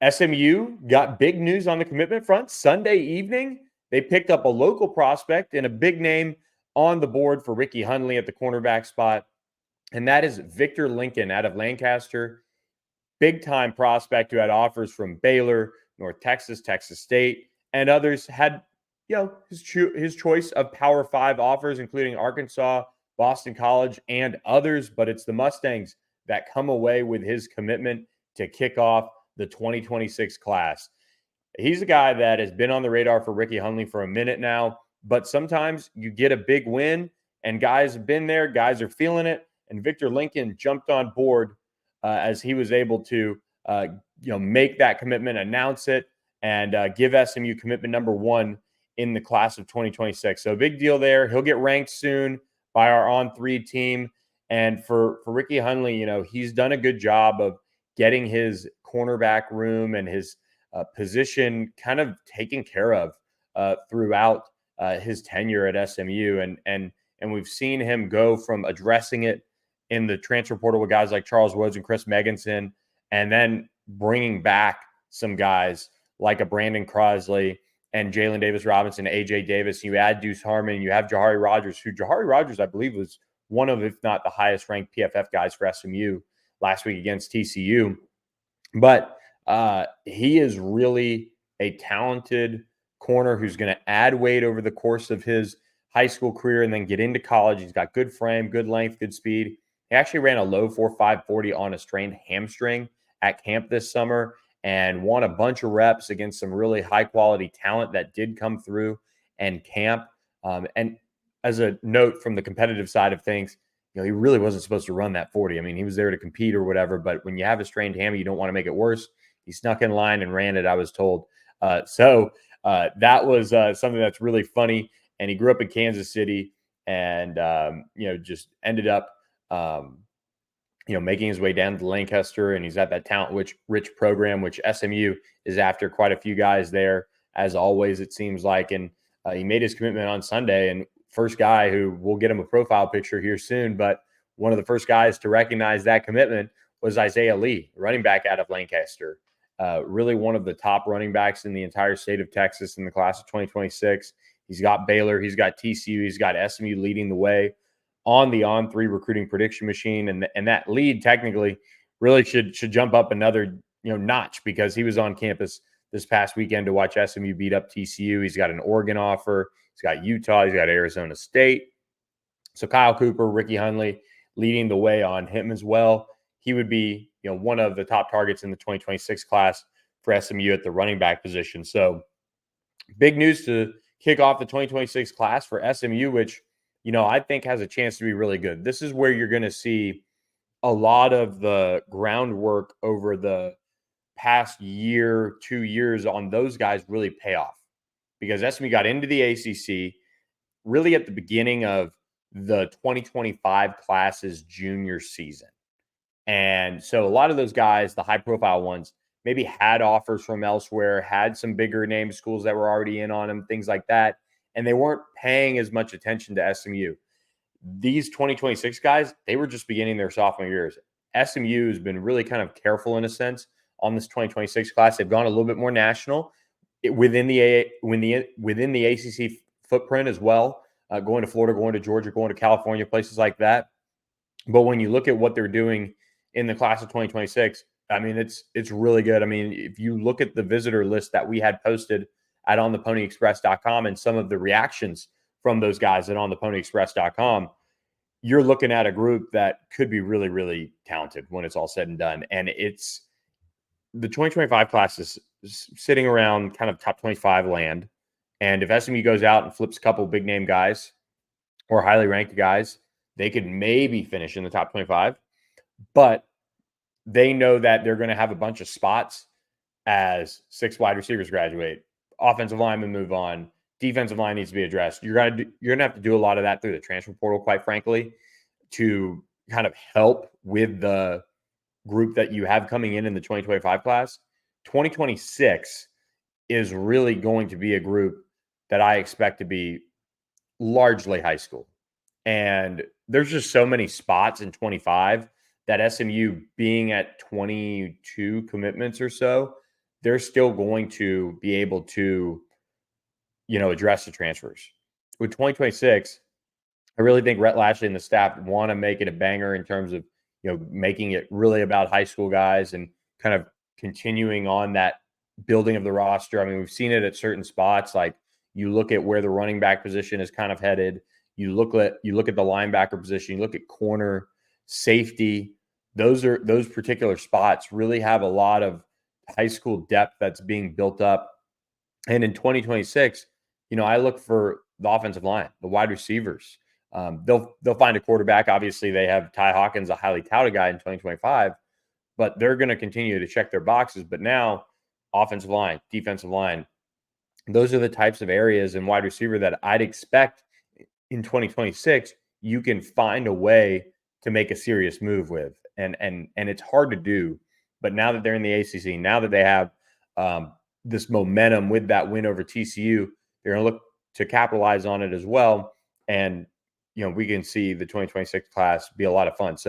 SMU got big news on the commitment front. Sunday evening, they picked up a local prospect and a big name on the board for Ricky Hundley at the cornerback spot, and that is Victor Lincoln out of Lancaster. Big time prospect who had offers from Baylor, North Texas, Texas State, and others. Had his choice of Power 5 offers, including Arkansas, Boston College, and others. But it's the Mustangs that come away with his commitment to kick off the 2026 class. He's a guy that has been on the radar for Ricky Hundley for a minute now, but sometimes you get a big win and guys have been there, guys are feeling it, and Victor Lincoln jumped on board as he was able to make that commitment, announce it, and give SMU commitment number 1 in the class of 2026. So big deal there. He'll get ranked soon by our On3 team. And for Ricky Hundley, he's done a good job of getting his cornerback room and his position kind of taken care of throughout his tenure at SMU. And we've seen him go from addressing it in the transfer portal with guys like Charles Woods and Chris Megginson, and then bringing back some guys like a Brandon Crosley and Jalen Davis-Robinson, AJ Davis. You add Deuce Harmon, you have Jahari Rogers, I believe, was one of, if not the highest ranked PFF guys for SMU last week against TCU. But he is really a talented corner who's going to add weight over the course of his high school career and then get into college. He's got good frame, good length, good speed. He actually ran a low 4.5 40 on a strained hamstring at camp this summer and won a bunch of reps against some really high-quality talent that did come through and camp. And as a note from the competitive side of things, he really wasn't supposed to run that 40. I mean, he was there to compete or whatever, but when you have a strained hammy, you don't want to make it worse. He snuck in line and ran it, I was told. So that was something that's really funny. And he grew up in Kansas City and, just ended up, making his way down to Lancaster, and he's at that talent-rich program, which SMU is after quite a few guys there, as always, it seems like. And he made his commitment on Sunday, and first guy who we'll get him a profile picture here soon, but one of the first guys to recognize that commitment was Isaiah Lee, running back out of Lancaster. Really one of the top running backs in the entire state of Texas in the class of 2026. He's got Baylor, he's got TCU, he's got SMU leading the way on the On3 recruiting prediction machine. And that lead technically really should jump up another notch, because he was on campus this past weekend to watch SMU beat up TCU. He's got an Oregon offer. He's got Utah. He's got Arizona State. So Kyle Cooper, Ricky Hundley leading the way on him as well. He would be one of the top targets in the 2026 class for SMU at the running back position. So big news to kick off the 2026 class for SMU, which I think has a chance to be really good. This is where you're going to see a lot of the groundwork over the past year, 2 years on those guys really pay off, because SMU got into the ACC really at the beginning of the 2025 class's junior season. And so a lot of those guys, the high profile ones, maybe had offers from elsewhere, had some bigger name schools that were already in on them, things like that. And they weren't paying as much attention to SMU. These 2026 guys, they were just beginning their sophomore years. SMU has been really kind of careful in a sense on this 2026 class. They've gone a little bit more national within the ACC footprint as well, going to Florida, going to Georgia, going to California, places like that. But when you look at what they're doing in the class of 2026, I mean, it's really good. I mean, if you look at the visitor list that we had posted at ontheponyexpress.com and some of the reactions from those guys at ontheponyexpress.com, you're looking at a group that could be really, really talented when it's all said and done. And it's the 2025 class is sitting around kind of top 25 land. And if SMU goes out and flips a couple big name guys or highly ranked guys, they could maybe finish in the top 25. But they know that they're going to have a bunch of spots as 6 wide receivers graduate, offensive linemen move on, defensive line needs to be addressed. You're going to have to do a lot of that through the transfer portal, quite frankly, to kind of help with the group that you have coming in the 2025 class. 2026 is really going to be a group that I expect to be largely high school. And there's just so many spots in 25 that SMU being at 22 commitments or so, they're still going to be able to, address the transfers. With 2026, I really think Rhett Lashley and the staff want to make it a banger in terms of, making it really about high school guys and kind of continuing on that building of the roster. I mean, we've seen it at certain spots. Like you look at where the running back position is kind of headed. You look at the linebacker position. You look at corner, safety. Those particular spots really have a lot of high school depth that's being built up. And in 2026, I look for the offensive line, the wide receivers. They'll find a quarterback. Obviously, they have Ty Hawkins, a highly touted guy in 2025, but they're going to continue to check their boxes. But now, offensive line, defensive line, those are the types of areas in wide receiver that I'd expect in 2026 you can find a way to make a serious move with. And it's hard to do. But now that they're in the ACC, now that they have this momentum with that win over TCU, they're going to look to capitalize on it as well. And we can see the 2026 class be a lot of fun. So